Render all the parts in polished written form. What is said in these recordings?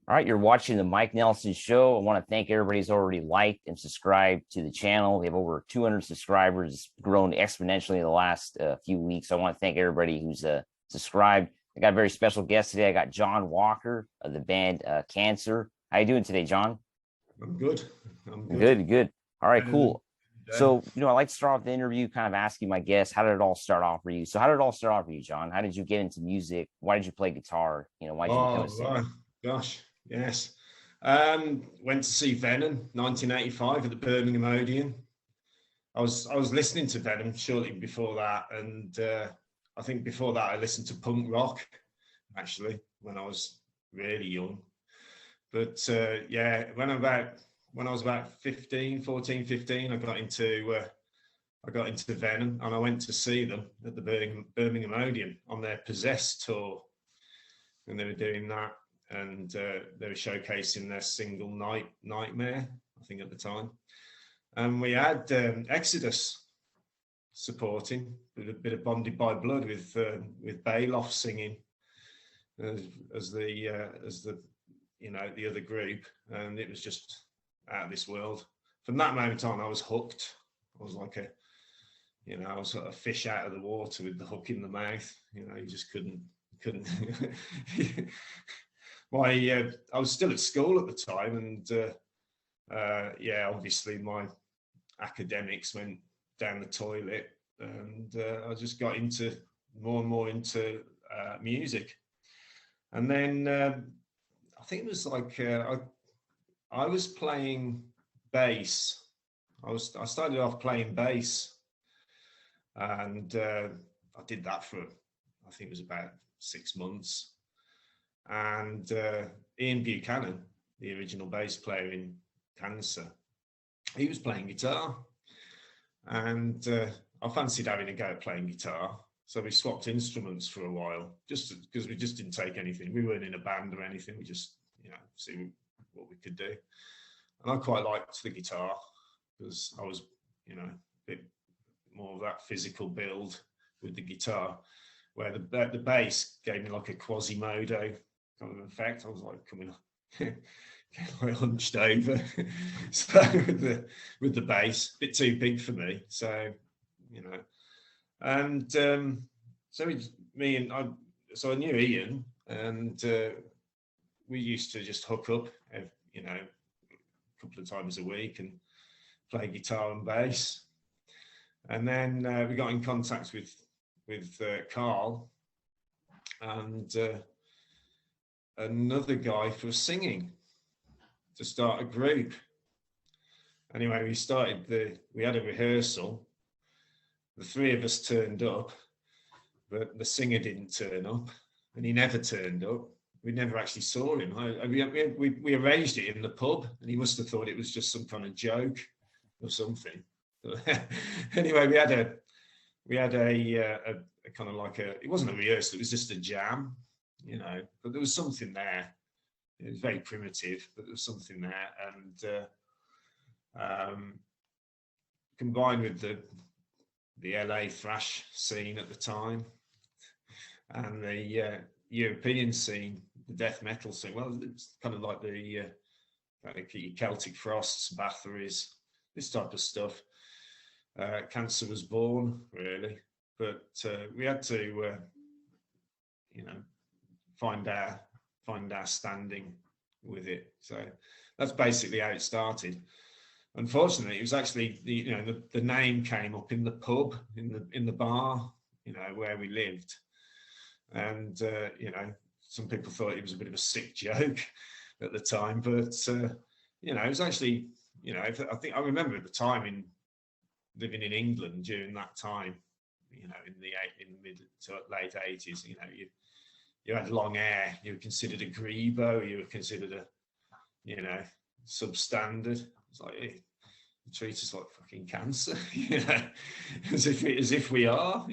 All right, you're watching the Mike Nelson Show. I want to thank everybody who's already liked and subscribed to the channel. We have over 200 subscribers. It's grown exponentially in the last few weeks. I want to thank everybody who's subscribed. I got a very special guest today. I got John Walker of the band Cancer. How you doing today, John? I'm good. I'm good. Good, good. All right, Better than cool. today. So, I like to start off the interview kind of asking my guests, how did it all start off for you? So, how did it all start off for you, John? How did you get into music? Why did you play guitar? Why did you become a Oh, singer? right. Gosh, yes. Went to see Venom, 1985 at the Birmingham Odeon. I was listening to Venom shortly before that, and I think before that I listened to punk rock, actually, when I was really young. But yeah, when I was about 15, 14, 15, I got into Venom, and I went to see them at the Birmingham Odeon on their Possessed tour, and they were doing that, and they were showcasing their single Nightmare, I think at the time, and we had Exodus supporting with a bit of Bonded by Blood with Bailoff singing as the the other group, and it was just out of this world. From that moment on, I was hooked. I was like I was sort of a fish out of the water with the hook in the mouth. You just couldn't. I was still at school at the time, and yeah, obviously my academics went down the toilet, and I just got into more and more into music, and then I think it was like I was playing bass. I started off playing bass, and I did that for I think it was about 6 months. And Ian Buchanan, the original bass player in Cancer, he was playing guitar, and I fancied having a go at playing guitar. So we swapped instruments for a while, just because we just didn't take anything. We weren't in a band or anything. We just, see what we could do. And I quite liked the guitar because I was, a bit more of that physical build with the guitar, where the bass gave me like a Quasimodo kind of effect. I was like coming up, like hunched over, so with the bass, a bit too big for me. So, and so me and I, so I knew Ian, and we used to just hook up, a couple of times a week and play guitar and bass. And then we got in contact with Carl and another guy for singing to start a group. Anyway, we had a rehearsal. The three of us turned up, but the singer didn't turn up, and he never turned up. We never actually saw him. We arranged it in the pub, and he must have thought it was just some kind of joke or something. Anyway, we had a kind of like it wasn't a rehearsal, it was just a jam, but there was something there. It was very primitive, but there was something there, and combined with the LA thrash scene at the time and the European scene, the death metal scene. Well, it's kind of like the Celtic Frosts, Bathories, this type of stuff. Cancer was born, really, but we had to, find our standing with it. So that's basically how it started. Unfortunately, it was actually the name came up in the pub, in the bar, where we lived, and some people thought it was a bit of a sick joke at the time, but it was actually, I think I remember at the time living in England during that time, in the mid to late 80s, you had long hair, you were considered a grebo, you were considered a substandard. It's like, hey, you treat us like fucking cancer, as if we are,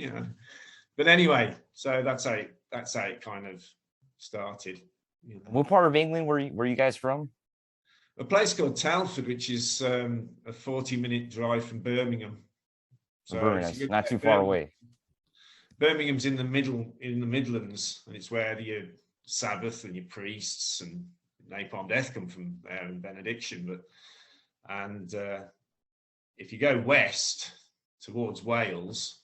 But anyway, so that's how it kind of started. What part of England were you guys from? A place called Telford, which is a 40-minute drive from Birmingham. So Birmingham, not too far away. Birmingham's in the Midlands, and it's where your Sabbath and your priests and Napalm Death come from there in Benediction, and if you go west towards Wales,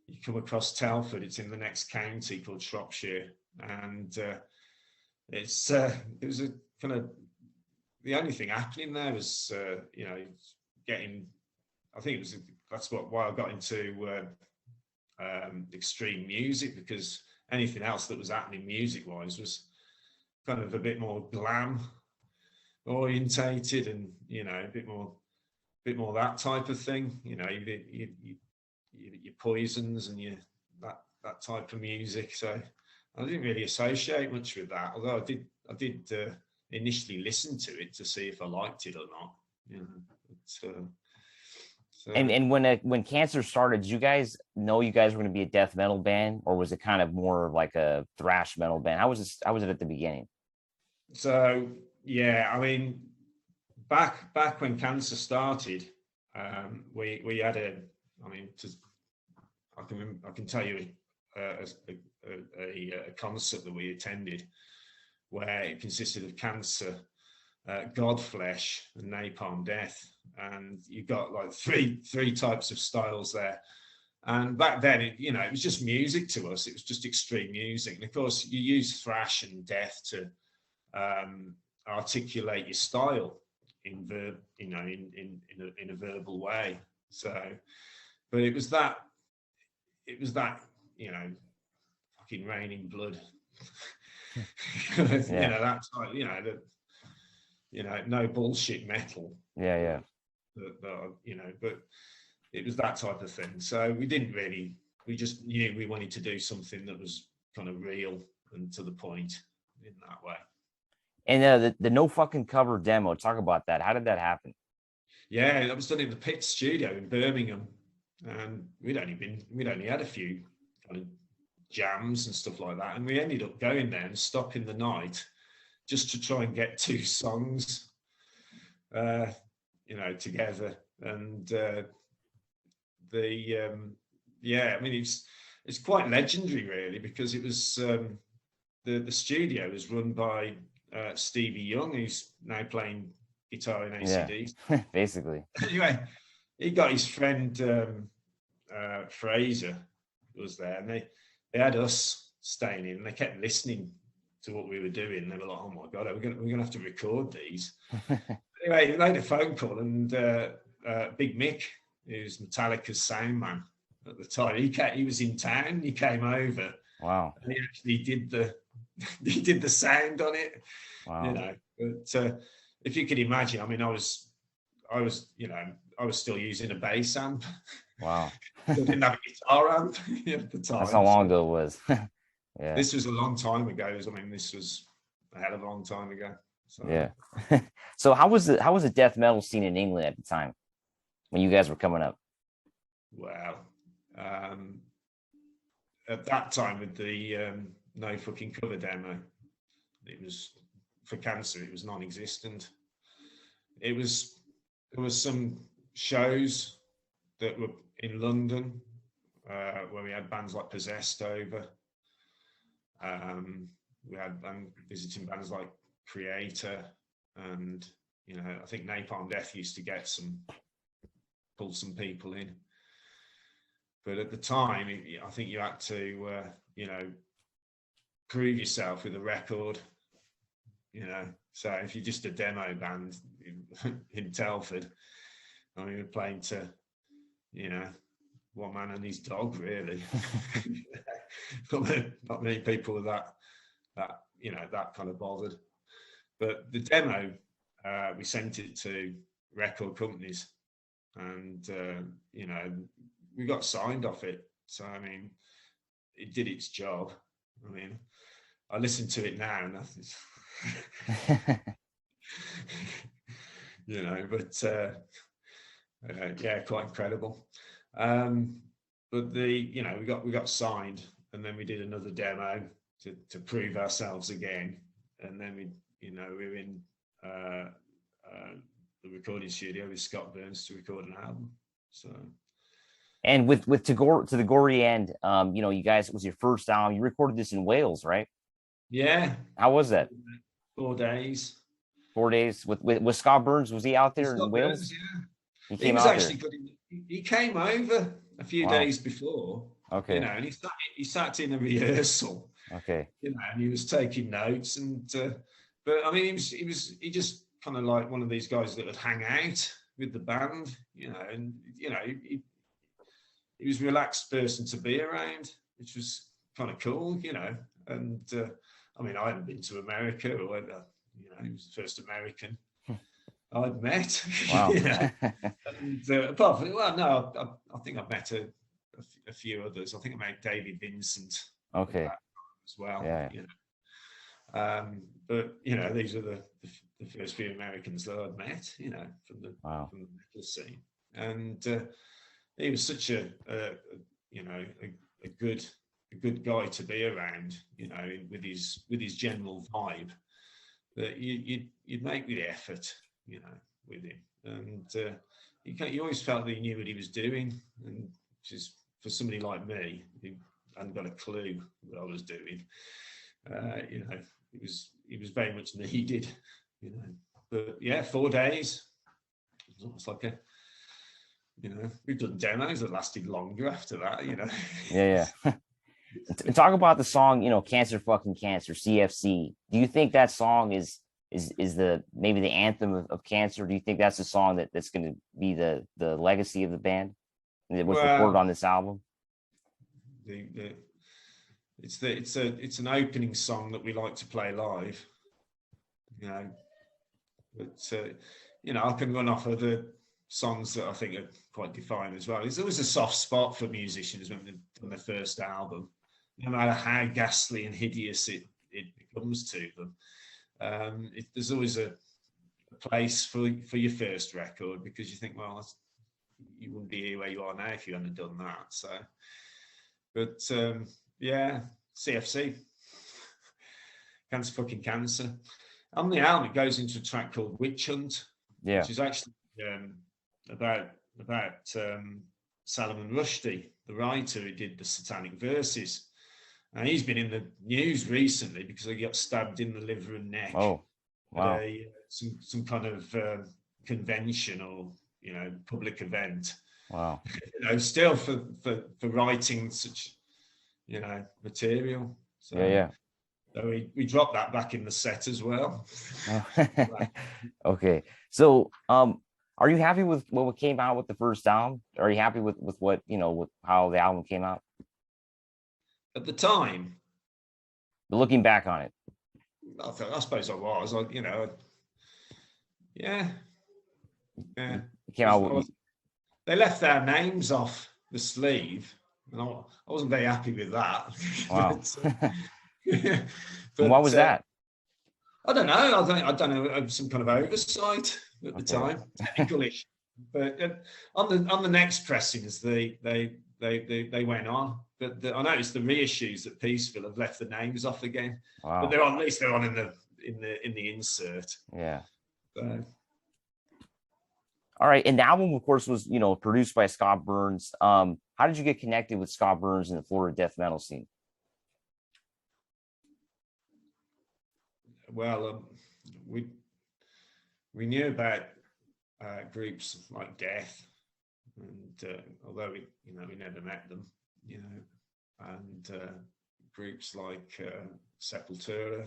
you come across Telford. It's in the next county called Shropshire, and it was a kind of, the only thing happening there was getting. I think that's why I got into extreme music, because anything else that was happening music wise was kind of a bit more glam orientated, and a bit more that type of thing. Your Poisons and that type of music. So I didn't really associate much with that, although I did initially listen to it to see if I liked it or not. And when Cancer started, did you guys know you guys were going to be a death metal band, or was it kind of more like a thrash metal band? How was it at the beginning? So yeah, I mean, back when Cancer started, we had I can tell you a concert that we attended where it consisted of Cancer, Godflesh, and Napalm Death, and you got like three types of styles there. And back then, it was just music to us. It was just extreme music, and of course, you use thrash and death to articulate your style in a verbal way. So, but it was that fucking Raining Blood. That type, no bullshit metal. Yeah. But it was that type of thing. So we just knew we wanted to do something that was kind of real and to the point in that way. And the No Fucking Cover demo, talk about that. How did that happen? Yeah, that was done in the Pit Studio in Birmingham, and we'd only had a few kind of jams and stuff like that, and we ended up going there and stopping the night just to try and get 2 songs, together. And I mean, it's quite legendary, really, because it was the studio was run by Stevie Young, who's now playing guitar in AC/DC. Yeah, basically. Anyway, he got his friend Fraser was there, and they had us staying in, and they kept listening to what we were doing. They were like, "Oh my god, we're gonna have to record these." Anyway, he made a phone call, and Big Mick, who's Metallica's sound man at the time, he was in town. He came over. Wow. And he actually did the sound on it. Wow. But if you could imagine, I mean, I was still using a bass amp. Wow. I didn't have a guitar amp at the time. That's how long ago it was. Yeah. This was a long time ago. I mean, this was a hell of a long time ago. So. Yeah. So how was the death metal scene in England at the time when you guys were coming up? Well, at that time with the No Fucking Cover demo, it was, for Cancer, it was non-existent. There was some shows that were in London where we had bands like Possessed over. We had visiting bands like Creator, and I think Napalm Death used to pull some people in. But at the time, I think you had to, prove yourself with a record, So if you're just a demo band in Telford, I mean, we're playing to, one man and his dog, really. Not many people with that kind of bothered. But the demo, we sent it to record companies, and we got signed off it. So I mean, it did its job. I mean, I listen to it now, and but quite incredible. But we got signed, and then we did another demo to prove ourselves again, and then we were in the recording studio with Scott Burns to record an album. So. And with to the Gory End, you guys, it was your first album. You recorded this in Wales, right? Yeah. How was that? 4 days. 4 days with Scott Burns. Was he out there in Scott Burns, Wales? yeah. He He came was out there. actually good. He came over a few Wow. days before, Okay. and he sat in a rehearsal, Okay. and he was taking notes. And but I mean, he just kind of like one of these guys that would hang out with the band, and he was a relaxed person to be around, which was kind of cool, And I mean, I hadn't been to America, or he was the first American I'd met. Wow. And apart from, well, no, I think I've met a few others. I think I met David Vincent. Okay. As well. Yeah. But these are the first few Americans that I'd met. From the metal scene, and he was such a good guy to be around. With his general vibe, that you'd make the effort. With him, and you always felt that he knew what he was doing, and which is for somebody like me who hadn't got a clue what I was doing. He was very much needed. But yeah, 4 days. It's almost like we've done demos that lasted longer after that. Yeah. And talk about the song, Cancer Fucking Cancer, CFC. Do you think that song is maybe the anthem of cancer? Do you think that's the song that's going to be the legacy of the band that was recorded on this album? It's an opening song that we like to play live. But I can run off other songs that I think are quite defining as well. There's always a soft spot for musicians when they've done their first album, no matter how ghastly and hideous it becomes to them. There's always a place for your first record, because you think, well, you wouldn't be here where you are now if you hadn't done that. So, but yeah, CFC, Cancer Fucking Cancer. On the album, it goes into a track called Witch Hunt, which is actually about Salman Rushdie, the writer who did the Satanic Verses. And he's been in the news recently because he got stabbed in the liver and neck. Oh, wow. At some kind of convention or, public event. Wow. Still for writing such, material. So, yeah. So we dropped that back in the set as well. Okay. So, are you happy with what came out with the first album? Are you happy with what, with how the album came out? At the time, but looking back on it, I suppose I was. Yeah. It came out. They left their names off the sleeve, and I wasn't very happy with that. Wow. But why was that? I don't know. I don't know. Some kind of oversight at the time, technical issue. But on the next pressings, they went on. But I noticed the reissues at Peaceville have left the names off again. Wow. But at least they're on in the insert. Yeah. So. All right, and the album, of course, was produced by Scott Burns. How did you get connected with Scott Burns in the Florida death metal scene? Well, we knew about groups like Death, and although we never met them, and groups like Sepultura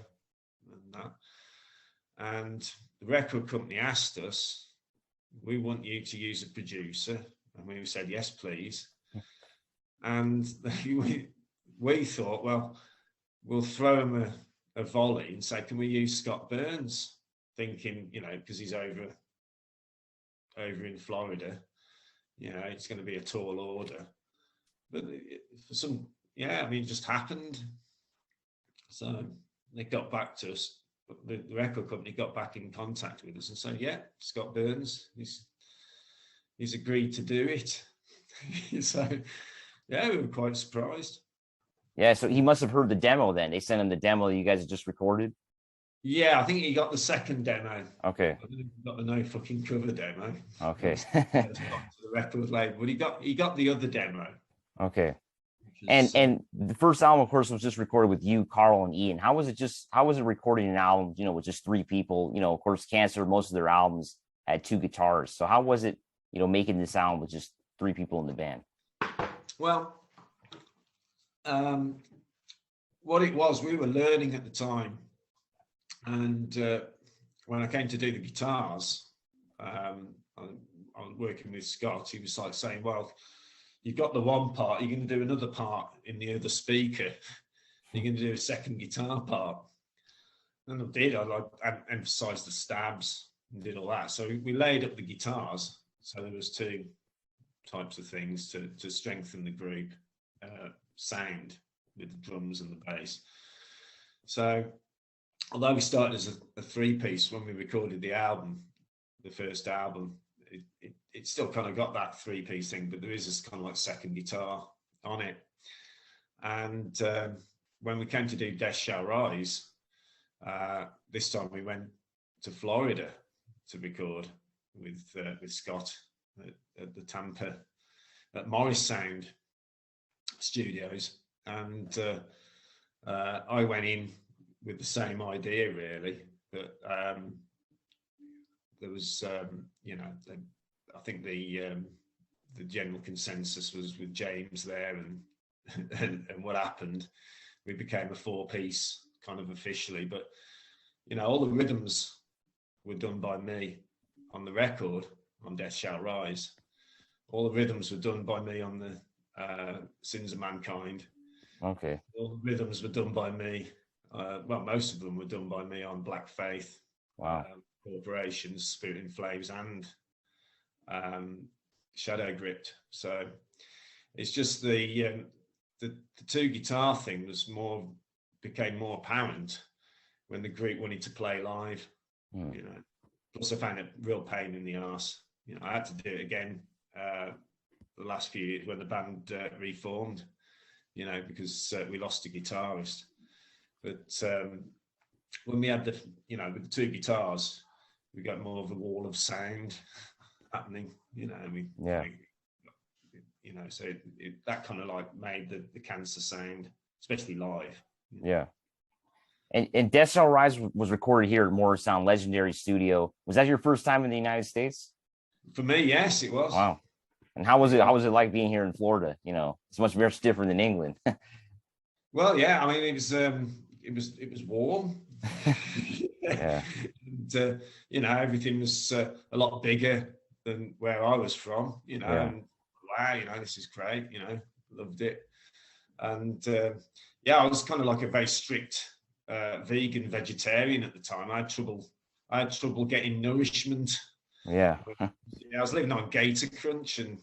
and that, and the record company asked us, "We want you to use a producer," and we said, "Yes, please." And we thought, well, we'll throw them a volley and say, "Can we use Scott Burns?" Thinking, because he's over in Florida, it's going to be a tall order. But for some, it just happened. So they got back to us. The record company got back in contact with us and said, "Yeah, Scott Burns, he's agreed to do it." So, we were quite surprised. Yeah, so he must have heard the demo then. They sent him the demo you guys had just recorded? Yeah, I think he got the second demo. Okay. I think he got the No Fucking Cover demo. Okay. To the record label, but he got the other demo. Okay. Because, And the first album, of course, was just recorded with you, Carl, and Ian. How was it recording an album, with just three people? Of course, Cancer, most of their albums had two guitars. So how was it, making this album with just three people in the band? well, what it was, we were learning at the time. And when I came to do the guitars, I was working with Scott. He was like saying, well, you've got the one part, you're going to do another part in the other speaker. You're going to do a second guitar part. And I did. I emphasised the stabs and did all that. So we laid up the guitars. So there was two types of things to strengthen the group sound with the drums and the bass. So although we started as a three-piece when we recorded the album, the first album, it still kind of got that three-piece thing, but there is this kind of like second guitar on it. And when we came to do Death Shall Rise, this time we went to Florida to record with Scott at the Tampa, at Morris Sound Studios. And I went in with the same idea, really, but there was, I think the general consensus was with James there, and what happened, we became a four-piece kind of officially. But all the rhythms were done by me on the record on Death Shall Rise. All the rhythms were done by me on the Sins of Mankind. Okay. All the rhythms were done by me. Well, most of them were done by me on Black Faith. Wow. Corporations, Spirit in Flames, and Shadow Gripped. So it's just the two guitar thing became more apparent when the group wanted to play live. Plus I found it real pain in the arse. I had to do it again the last few years when the band reformed. Because we lost a guitarist. But when we had with the two guitars, we got more of a wall of sound happening. So that kind of like made the Cancer sound, especially live. Yeah. And Death Shall Rise was recorded here at Morrisound Legendary Studio. Was that your first time in the United States? For me, yes, it was. Wow. And how was it like being here in Florida? It's much different than England. Well, yeah, I mean, it was warm. Yeah. And, everything was a lot bigger than where I was from, Yeah. And wow, this is great, loved it. And I was kind of like a very strict vegan vegetarian at the time. I had trouble getting nourishment. Yeah. I was living on Gator Crunch and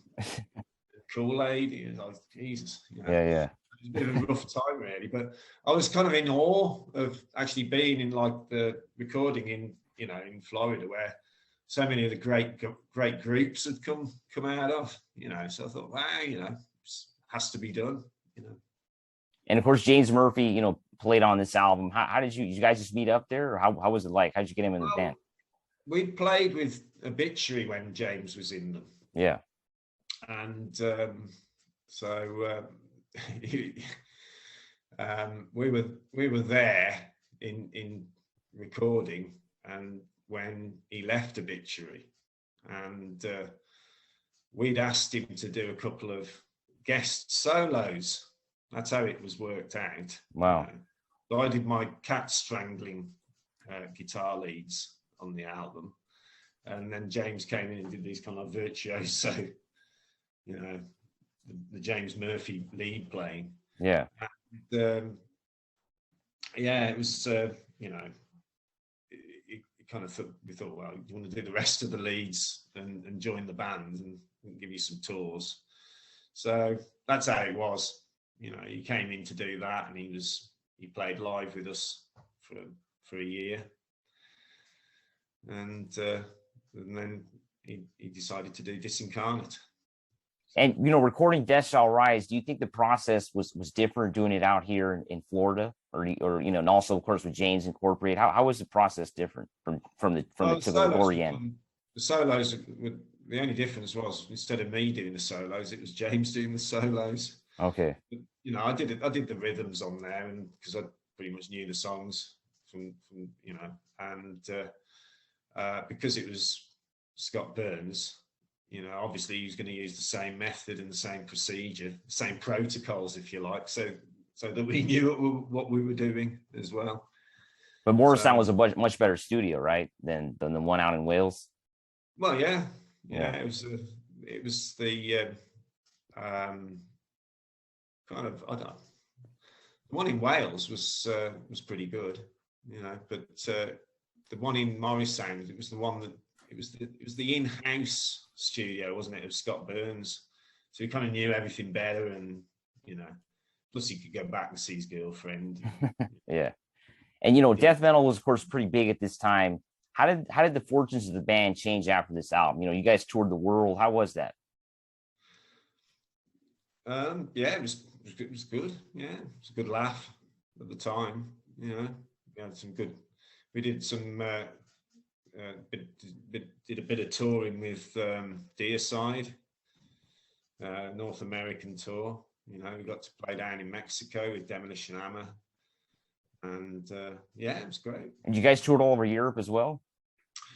Kool-Aid. Like, Jesus. Yeah. It was a bit of a rough time, really. But I was kind of in awe of actually being in like the recording in Florida, where so many of the great groups had come out of. So I thought, wow, has to be done. And of course, James Murphy, played on this album. How did you guys just meet up there, or how was it like? How did you get him in the band? We played with Obituary when James was in them. Yeah. And we were there in recording, and when he left Obituary, and we'd asked him to do a couple of guest solos. That's how it was worked out. Wow. So I did my cat strangling guitar leads on the album, and then James came in and did these kind of virtuoso, the James Murphy lead playing. Yeah. And, it was we thought, well, you want to do the rest of the leads and join the band and give you some tours. So that's how it was. He came in to do that, and he played live with us for a year. And then he decided to do Disincarnate. And recording Death Shall Rise, do you think the process was different doing it out here in Florida, or and also of course with James Incorporated? How was the process different from the Gregorian end? The solos, the only difference was instead of me doing the solos, it was James doing the solos. Okay. you know, I did the rhythms on there, and because I pretty much knew the songs from you know, and because it was Scott Burns, you know, obviously he was going to use the same method and the same procedure, same protocols, if you like, so that we knew what we were doing as well. But Morristown was a much better studio, right, than the one out in Wales. Well, yeah. It was the kind of, I don't know, the one in Wales was pretty good, you know, but the one in Morristown, it was the one that it was the in-house studio, wasn't it, of Scott Burns, so he kind of knew everything better, and you know, plus he could go back and see his girlfriend. Yeah. And you know, death metal was of course pretty big at this time. How did the fortunes of the band change after this album? You know, you guys toured the world. How was that? Yeah, it was good. Yeah, it was a good laugh at the time. You know, we had some good. We did some did a bit of touring with Deicide, North American tour. You know, we got to play down in Mexico with Demolition Hammer, and yeah, it was great. And you guys toured all over Europe as well?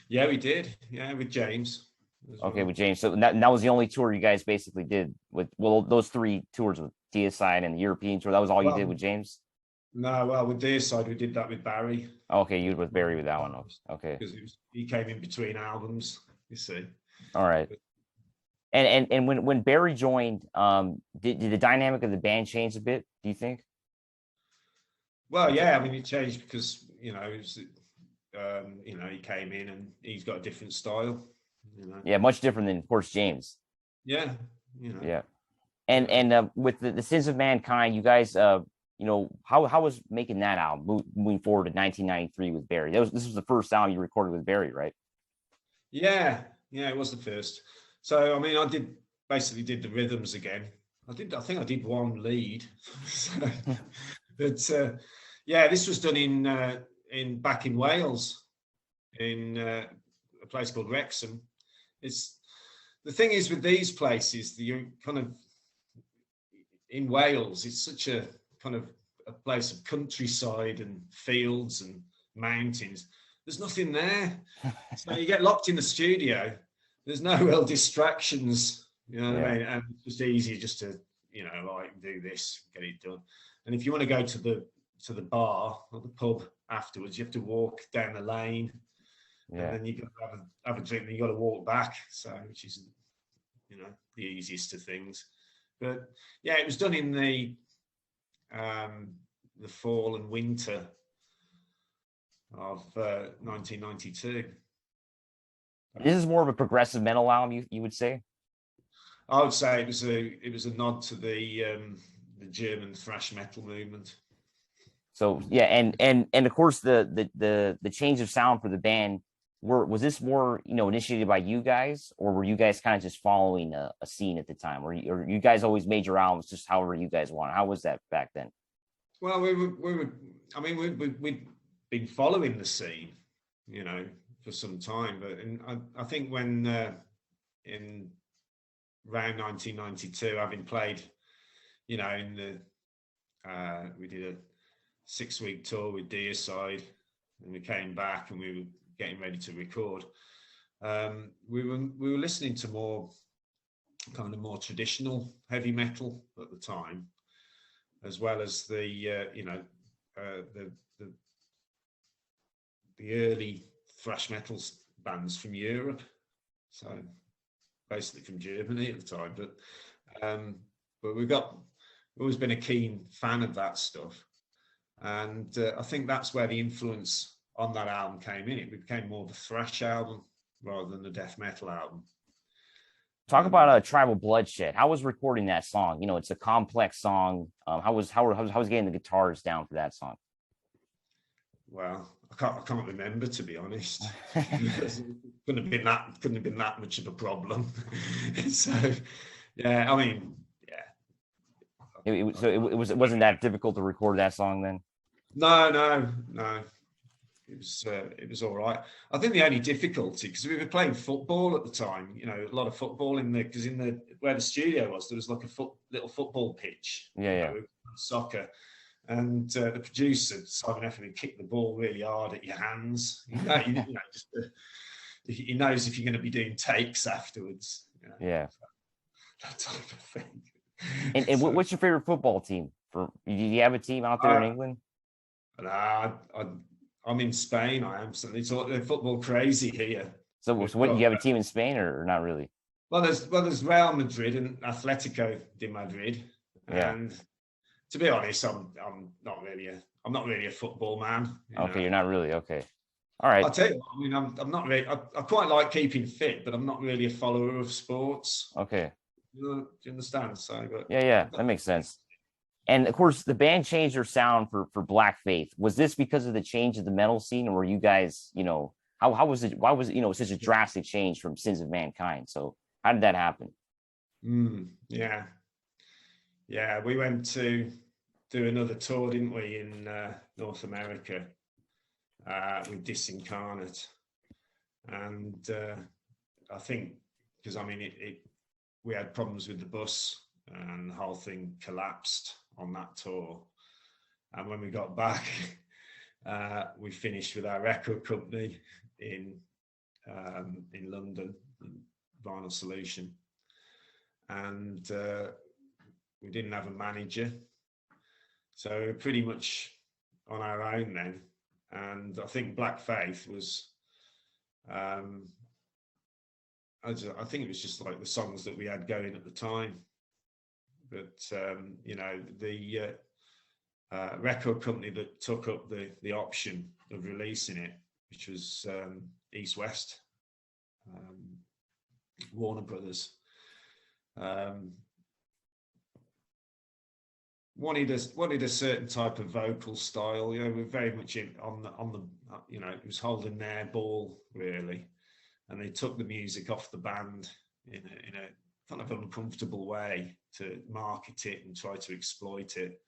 Yeah, we did. Yeah, with James. Okay, with James. So that was the only tour you guys basically did with, well, those 3 tours with Deicide and the European tour. That was all you did with James? No, well, with Deicide, we did that with Barry. Okay, you with Barry with that one. Okay. Because he came in between albums, you see. All right. And when Barry joined, did the dynamic of the band change a bit, do you think? Well, yeah, I mean, it changed because, you know, it was, you know, he came in and he's got a different style. You know? Yeah, much different than, of course, James. Yeah, you know. Yeah, and with the Sins of Mankind, you guys, you know, how was making that album moving forward to 1993 with Barry? This was the first album you recorded with Barry, right? Yeah, it was the first. So I mean, I basically did the rhythms again. I think I did one lead, but yeah, this was done in back in Wales, in a place called Wrexham. It's the thing is with these places, you kind of in Wales, it's such a kind of a place of countryside and fields and mountains. There's nothing there, so you get locked in the studio. There's no real distractions, you know what I mean? And it's just easier just to, you know, like do this, get it done. And if you want to go to the bar or the pub afterwards, you have to walk down the lane. Yeah. And then you got to have a drink, and you got to walk back. So, which isn't, you know, the easiest of things. But yeah, it was done in the fall and winter of 1992. This is more of a progressive metal album, you would say? I would say it was a nod to the German thrash metal movement. So yeah, and of course the change of sound for the band, was this more, you know, initiated by you guys, or were you guys kind of just following a scene at the time, or you guys always made your albums just however you guys want? How was that back then? Well, we'd been following the scene, you know, for some time, but I think when in around 1992, having played, you know, in the we did a 6-week tour with Deicide, and we came back and we were getting ready to record. We were listening to more traditional heavy metal at the time, as well as the you know, the early thrash metal bands from Europe, so basically from Germany at the time. But we've always been a keen fan of that stuff, and I think that's where the influence on that album came in. It became more of a thrash album rather than a death metal album. Talk about Tribal Bloodshed. How was recording that song? You know, it's a complex song. How was getting the guitars down for that song? Well, I can't remember, to be honest. couldn't have been that much of a problem. So yeah, I mean, yeah. It wasn't that difficult to record that song then? No. it was all right. I think the only difficulty, because we were playing football at the time, you know, a lot of football because in the where the studio was, there was like a little football pitch, Yeah, you yeah. know, soccer. And the producer, Simon Effingham, kicked the ball really hard at your hands. Just he knows if you're going to be doing takes afterwards. You know, Yeah. that type of thing. And what's your favorite football team? Do you have a team out there in England? I'm in Spain. I am. So it's all, they're football crazy here. So what, you have a team in Spain or not really? Well, there's Real Madrid and Atletico de Madrid. Yeah. And to be honest, I'm not really a football man. Okay, you're not really. Okay. All right. I'll tell you what, I mean, I'm not really. I quite like keeping fit, but I'm not really a follower of sports. Okay. Do you understand? So, but Yeah, that makes sense. And of course, the band changed their sound for Black Faith. Was this because of the change of the metal scene, or were you guys, how was it? Why was it, such a drastic change from Sins of Mankind? So how did that happen? Yeah, we went to do another tour, didn't we, in North America with Disincarnate, and I think because we had problems with the bus and the whole thing collapsed on that tour. And when we got back, we finished with our record company in London, Vinyl Solution, and we didn't have a manager, so we were pretty much on our own then. And I think Black Faith was, I think it was just like the songs that we had going at the time. But the record company that took up the option of releasing it, which was East West, Warner Brothers, wanted a certain type of vocal style. We're very much on the it was holding their ball really, and they took the music off the band in a kind of uncomfortable way to market it and try to exploit it.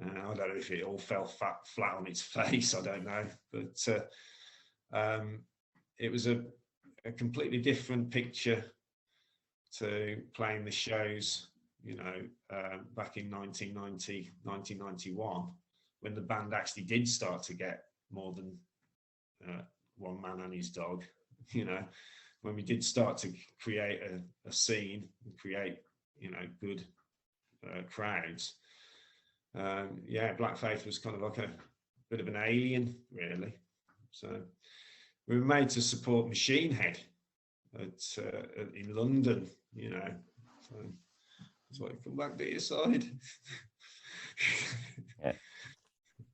I don't know if it all fell flat on its face. I don't know, but it was a completely different picture to playing the shows, back in 1990, 1991, when the band actually did start to get more than one man and his dog, when we did start to create a scene and create, good crowds. Black Faith was kind of like a bit of an alien, really. So we were made to support Machine Head in London, So that's why I come back to your side. Yeah.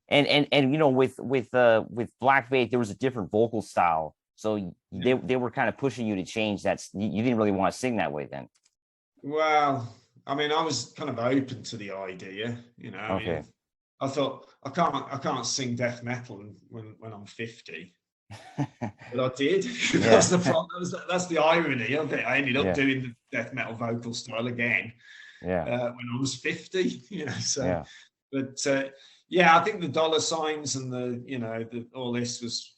And with Black Faith, there was a different vocal style. So they were kind of pushing you to change that. You didn't really want to sing that way then. Well, I was kind of open to the idea, Okay. I thought I can't sing death metal when I'm 50. But I did. Yeah. That's the problem. That's the irony of it. I ended up doing the death metal vocal style again. Yeah. When I was 50, So, yeah. But I think the dollar signs and the all this was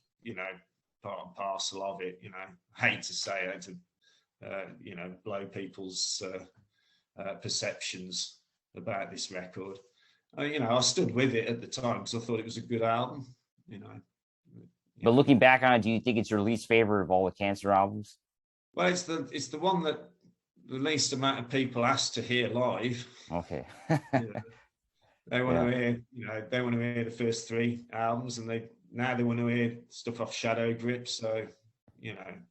part and parcel of it. I hate to say it, to blow people's perceptions about this record. I stood with it at the time because I thought it was a good album. But looking back on it, do you think it's your least favorite of all the Cancer albums? Well, it's the one that the least amount of people asked to hear live. Okay. They want to hear, they want to hear the first three albums, and they want to hear stuff off Shadow Grip. So,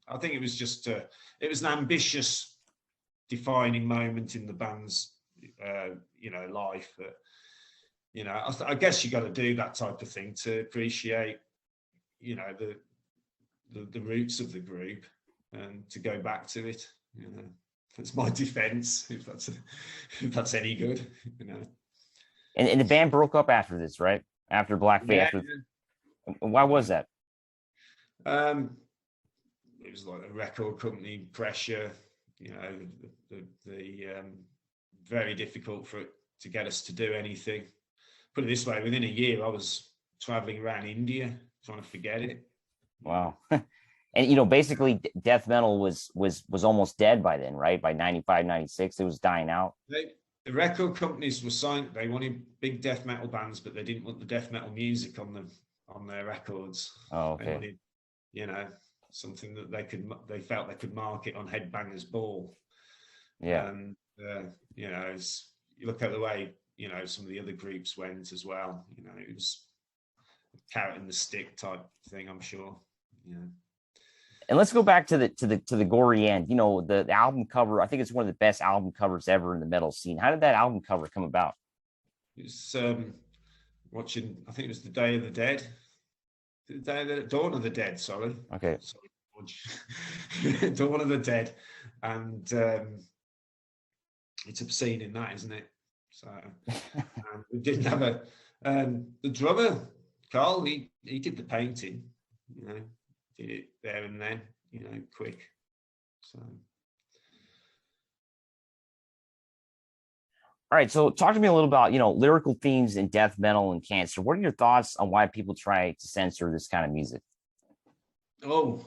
I think it was just it was an ambitious, defining moment in the band's life. That I guess you got to do that type of thing to appreciate the roots of the group and to go back to it. That's my defense, if that's any good. And the band broke up after this, right? After Black Faith. Why was that? It was like a record company pressure. The very difficult for it to get us to do anything. Put it this way: within a year, I was traveling around India trying to forget it. Wow. And basically death metal was almost dead by then, right? By 95, 96, it was dying out. The record companies were signed. They wanted big death metal bands, but they didn't want the death metal music on their records. Oh, They okay. wanted, something that they felt they could market on Headbangers Ball. Yeah. And you look at the way some of the other groups went as well. It was a carrot and the stick type thing, I'm sure. And let's go back to the gory end. The album cover. I think it's one of the best album covers ever in the metal scene. How did that album cover come about? It was watching. I think it was the Day of the Dead. Dawn of the Dead. Sorry. Okay. Sorry, Dawn of the Dead, and it's obscene in that, isn't it? So we didn't have the drummer Carl. He did the painting. Did it there and then, quick. So. All right. So talk to me a little about, lyrical themes in death metal and cancer. What are your thoughts on why people try to censor this kind of music? Oh,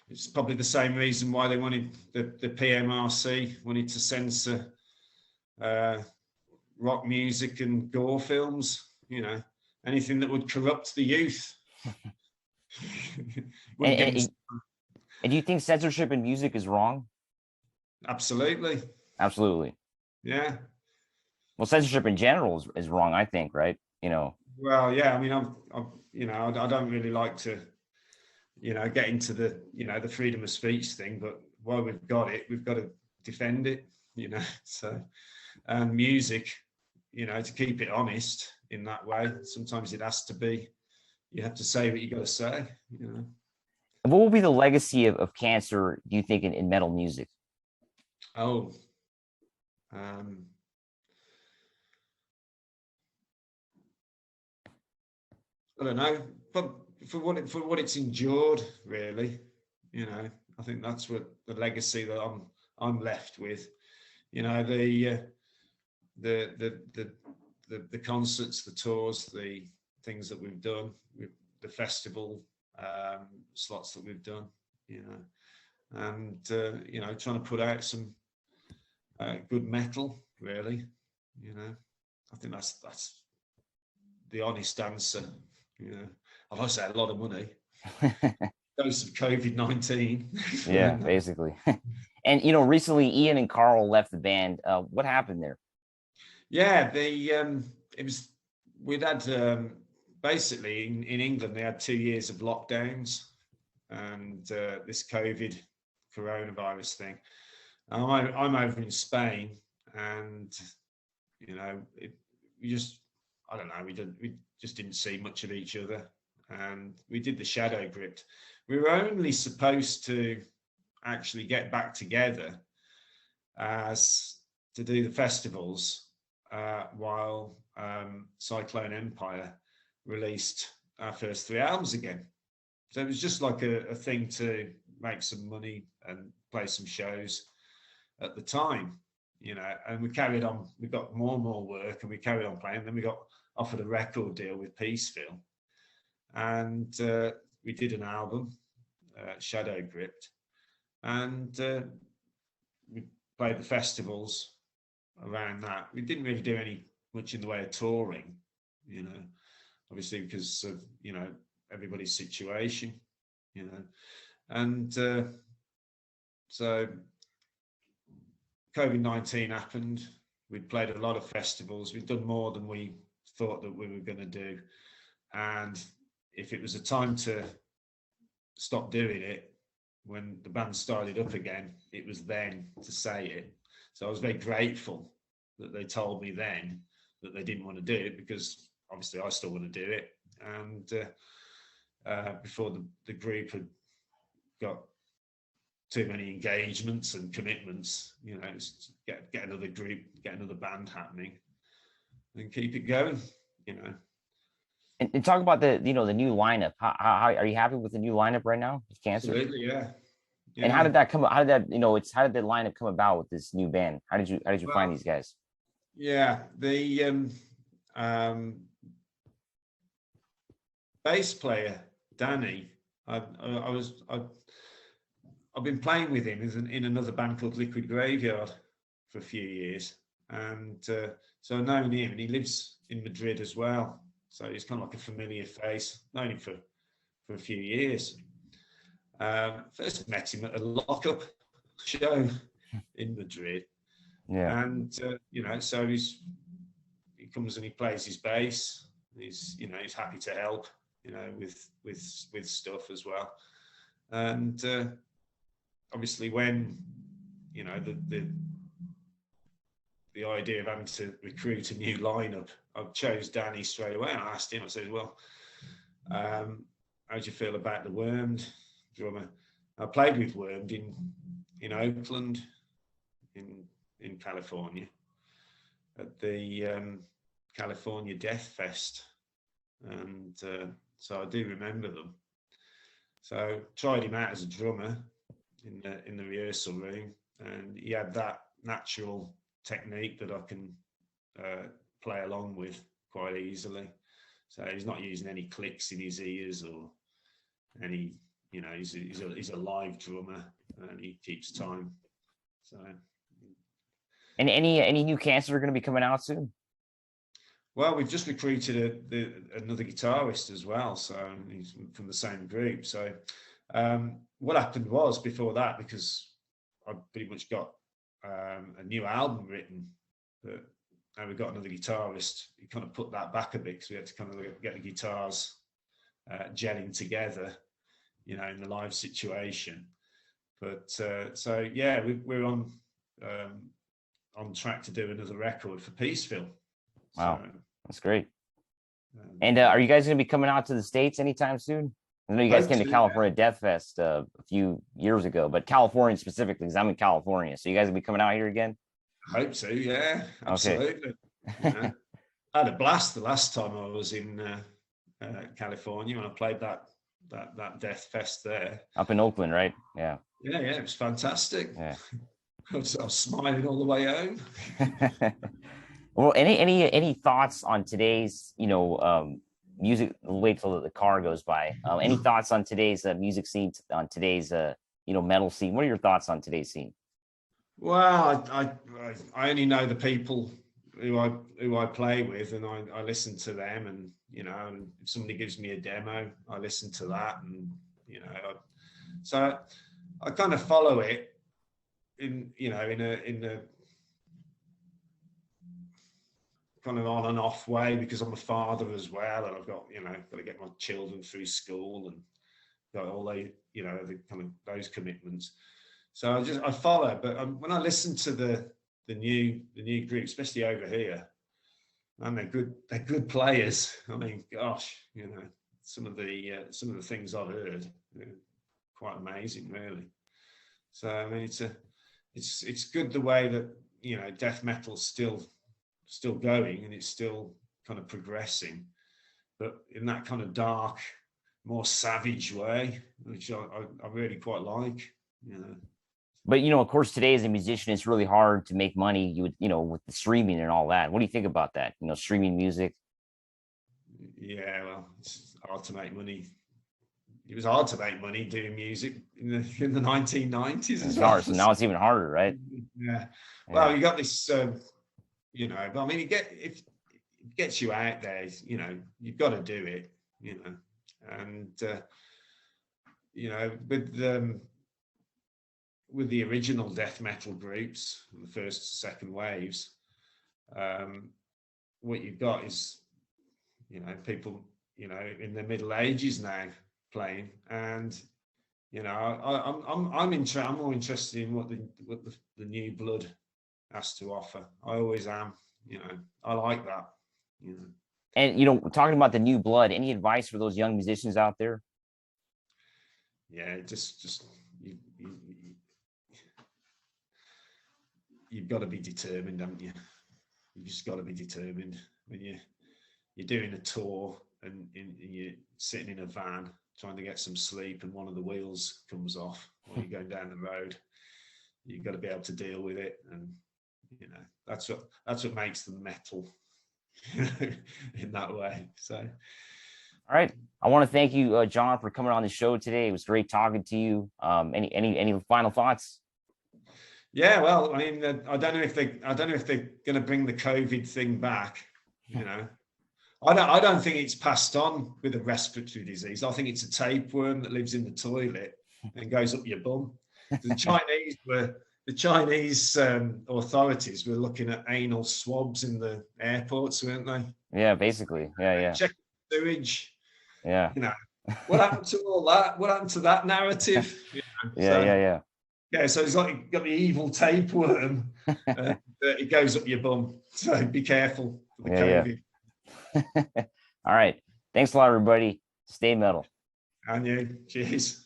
it's probably the same reason why they wanted the PMRC wanted to censor rock music and gore films, anything that would corrupt the youth. And do you think censorship in music is wrong? Absolutely. Yeah. Well, censorship in general is wrong, I think, right? Well, yeah. I mean, I don't really like to, get into the freedom of speech thing, but while we've got it, we've got to defend it, So, and music, to keep it honest in that way, sometimes it has to be. You have to say what you got to say, What will be the legacy of cancer, do you think, in metal music? Oh, I don't know, but for what it's endured, really, I think that's what the legacy that I'm left with. The concerts, the tours, the things that we've done, the festival slots that we've done, and trying to put out some good metal, really. I think that's the honest answer. I've also had a lot of money. Dose of COVID-19. Yeah, basically. And recently Ian and Carl left the band. What happened there? Yeah, we'd had basically in England they had 2 years of lockdowns and this coronavirus thing. I'm over in Spain, and we just didn't see much of each other, and we did the Shadow Grip. We were only supposed to actually get back together as to do the festivals while Cyclone Empire released our first 3 albums again. So it was just like a thing to make some money and play some shows at the time, and we carried on. We got more and more work, and we carried on playing. Then we got offered a record deal with Peaceville, and we did an album, Shadow Gripped, and we played the festivals around that. We didn't really do much in the way of touring, obviously because of everybody's situation, and so COVID-19 happened. We'd played a lot of festivals. We'd done more than we thought that we were going to do. And if it was a time to stop doing it, when the band started up again, it was then to say it. So I was very grateful that they told me then that they didn't want to do it, because obviously I still want to do it. And before the group had got too many engagements and commitments, get another group, get another band happening, and keep it going, And talk about the new lineup. How are you happy with the new lineup right now with Cancer? Absolutely, yeah. And how did that come? How did that how did the lineup come about with this new band? How did you find these guys? Yeah, bass player, Danny, I've been playing with him in another band called Liquid Graveyard for a few years, and so I've known him, and he lives in Madrid as well. So he's kind of like a familiar face. Known him for a few years. First met him at a lockup show in Madrid, Yeah. and so he comes and he plays his bass. He's happy to help, with stuff as well, and obviously when the idea of having to recruit a new lineup, I chose Danny straight away. And I asked him, I said, well, how do you feel about the Wormed drummer? I played with Wormed in Oakland, in California, at the California Death Fest, and so I do remember them. So tried him out as a drummer in the rehearsal room, and he had that natural technique that I can play along with quite easily. So he's not using any clicks in his ears or any, he's a live drummer, and he keeps time. So. And any new cancers are going to be coming out soon? Well, we've just recruited another guitarist as well, so he's from the same group. So what happened was, before that, because I pretty much got a new album written, but now we've got another guitarist, we kind of put that back a bit, because we had to kind of get the guitars gelling together, in the live situation. But so yeah, we're on track to do another record for Peaceville. Wow, so, that's great. And are you guys going to be coming out to the States anytime soon? I know you guys came to California Death Fest a few years ago, but California specifically, because I'm in California. So you guys will be coming out here again? I hope so, yeah, absolutely. Okay. I had a blast the last time I was in California, when I played that Death Fest there. Up in Oakland, right? Yeah. Yeah, it was fantastic. Yeah. I was smiling all the way home. Well, any thoughts on today's, music? Wait till the car goes by. Any thoughts on today's music scene, on today's metal scene? What are your thoughts on today's scene? Well, I only know the people who I play with, and I listen to them, and and if somebody gives me a demo, I listen to that, and so I kind of follow it in a kind of on and off way, because I'm a father as well, and I've got got to get my children through school, and got all the kind of those commitments. So I follow, but when I listen to the new group, especially over here, and they're good players. I mean, gosh, some of the things I've heard, quite amazing, really. So I mean, it's good the way that death metal's still going, and it's still kind of progressing, but in that kind of dark, more savage way, which I really quite like. But of course, today as a musician, it's really hard to make money. With the streaming and all that. What do you think about that? Streaming music. Yeah, well, it's hard to make money. It was hard to make money doing music in the 1990s as well. So now it's even harder, right? Yeah. Well, you got this, but I mean, if it gets you out there, you've got to do it, and with the original death metal groups, the first, second waves, what you've got is, people, in their middle ages now playing, and I'm more interested in what the new blood has to offer. I always am. I like that. And talking about the new blood, any advice for those young musicians out there? Yeah, just you've got to be determined, haven't you? You've just got to be determined when you're doing a tour and you're sitting in a van trying to get some sleep, and one of the wheels comes off while you're going down the road. You've got to be able to deal with it, and that's what makes them metal, in that way. So All right. I want to thank you, John, for coming on the show today. It was great talking to you. Any final thoughts? Yeah, well, I mean, I don't know if they're going to bring the COVID thing back. You know, I don't think it's passed on with a respiratory disease. I think it's a tapeworm that lives in the toilet and goes up your bum. The Chinese authorities were looking at anal swabs in the airports, weren't they? Yeah, basically. Yeah. Check sewage. Yeah. You know, what happened to all that? What happened to that narrative? You know, Yeah. yeah, so it's like you've got the evil tapeworm. It goes up your bum. So be careful for the COVID. All right. Thanks a lot, everybody. Stay metal. And you. Cheers.